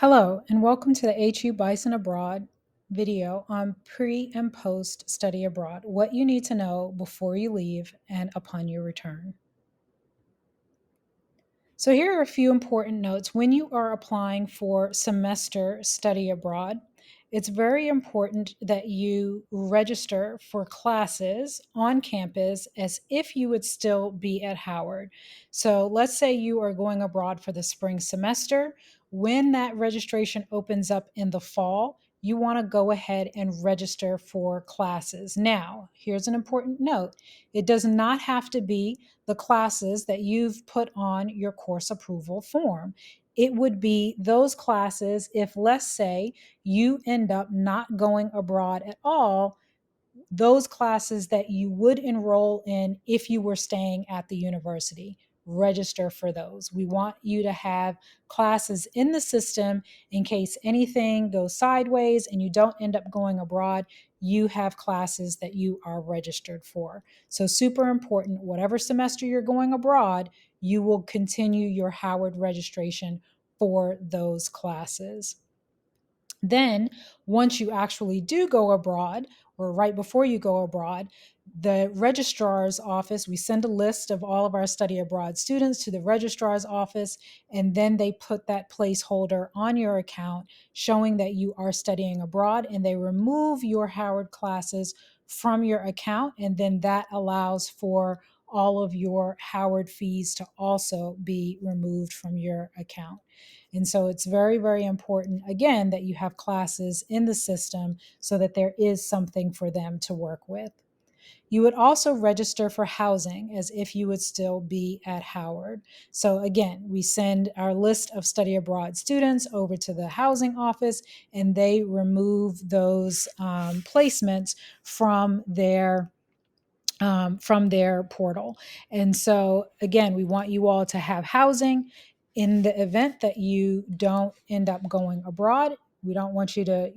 Hello, and welcome to the HU Bison Abroad video on pre and post study abroad, what you need to know before you leave and upon your return. So, here are a few important notes. When you are applying for semester study abroad, it's very important that you register for classes on campus as if you would still be at Howard. So, let's say you are going abroad for the spring semester. When that registration opens up in the fall, you want to go ahead and register for classes. Now, here's an important note: it does not have to be the classes that you've put on your course approval form. It would be those classes if, let's say, you end up not going abroad at all, those classes that you would enroll in if you were staying at the university. Register for those. We want you to have classes in the system in case anything goes sideways and you don't end up going abroad. You have classes that you are registered for. So, super important, whatever semester you're going abroad, you will continue your Howard registration for those classes. Then, once you actually do go abroad, or right before you go abroad, the registrar's office, we send a list of all of our study abroad students to the registrar's office, and then they put that placeholder on your account showing that you are studying abroad, and they remove your Howard classes from your account, and then that allows for all of your Howard fees to also be removed from your account. And so it's very, very important, again, that you have classes in the system so that there is something for them to work with. You would also register for housing as if you would still be at Howard. So, again, we send our list of study abroad students over to the housing office and they remove those placements from their portal. And so, again, we want you all to have housing in the event that you don't end up going abroad. We don't want you to,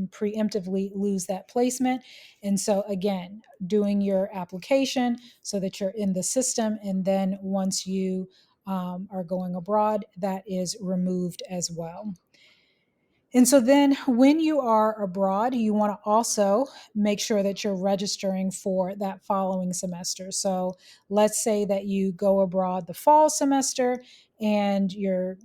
preemptively lose that placement. And so, again, doing your application so that you're in the system. And then once you are going abroad, that is removed as well. And so then when you are abroad, you want to also make sure that you're registering for that following semester. So let's say that you go abroad the fall semester and you're,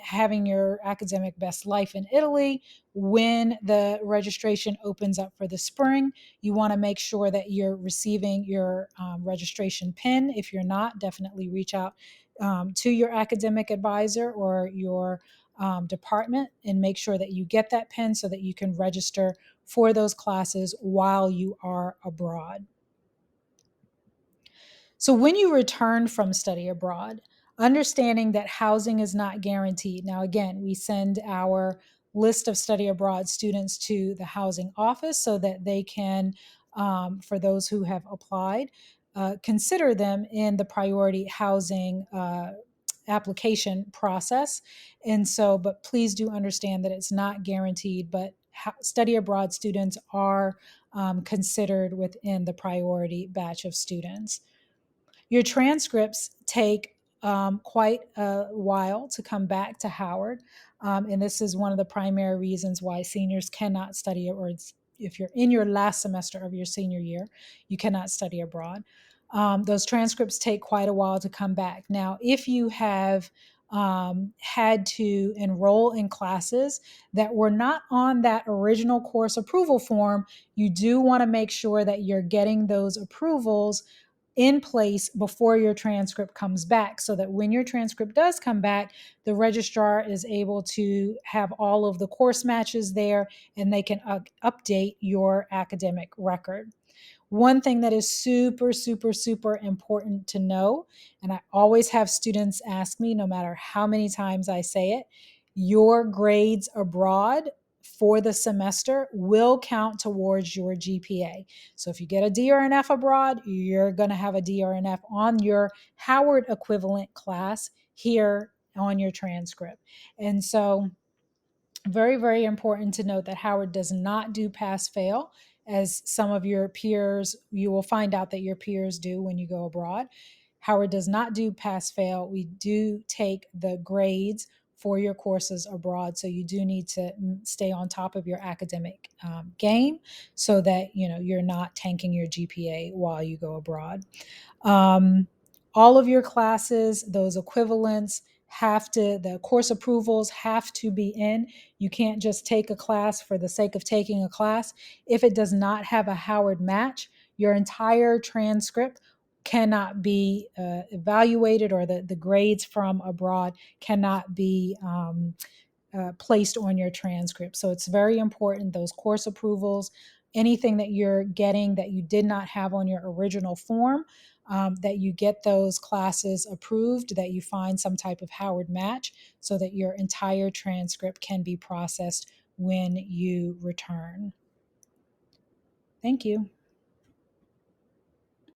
having your academic best life in Italy. When the registration opens up for the spring, you want to make sure that you're receiving your registration pin. If you're not, definitely reach out to your academic advisor or your department and make sure that you get that pin so that you can register for those classes while you are abroad. So, when you return from study abroad, understanding that housing is not guaranteed. Now, again, we send our list of study abroad students to the housing office so that they can, for those who have applied, consider them in the priority housing application process. And so, but please do understand that it's not guaranteed, but study abroad students are considered within the priority batch of students. Your transcripts take quite a while to come back to Howard. And this is one of the primary reasons why seniors cannot study, or if you're in your last semester of your senior year, you cannot study abroad. Those transcripts take quite a while to come back. Now, if you have had to enroll in classes that were not on that original course approval form, you do want to make sure that you're getting those approvals in place before your transcript comes back so that when your transcript does come back, the registrar is able to have all of the course matches there and they can update your academic record. One thing that is super, super, super important to know, and I always have students ask me, no matter how many times I say it, your grades abroad for the semester will count towards your GPA. So if you get a D or an F abroad, you're going to have a D or an F on your Howard equivalent class here on your transcript. And so, very, very important to note that Howard does not do pass fail, as some of your peers, you will find out that your peers do when you go abroad. Howard does not do pass fail. We do take the grades for your courses abroad. So you do need to stay on top of your academic game so that you're not tanking your GPA while you go abroad. All of your classes, those equivalents the course approvals have to be in. You can't just take a class for the sake of taking a class. If it does not have a Howard match, your entire transcript cannot be evaluated, or the grades from abroad cannot be placed on your transcript. So it's very important, those course approvals, anything that you're getting that you did not have on your original form, that you get those classes approved, that you find some type of Howard match so that your entire transcript can be processed when you return. Thank you.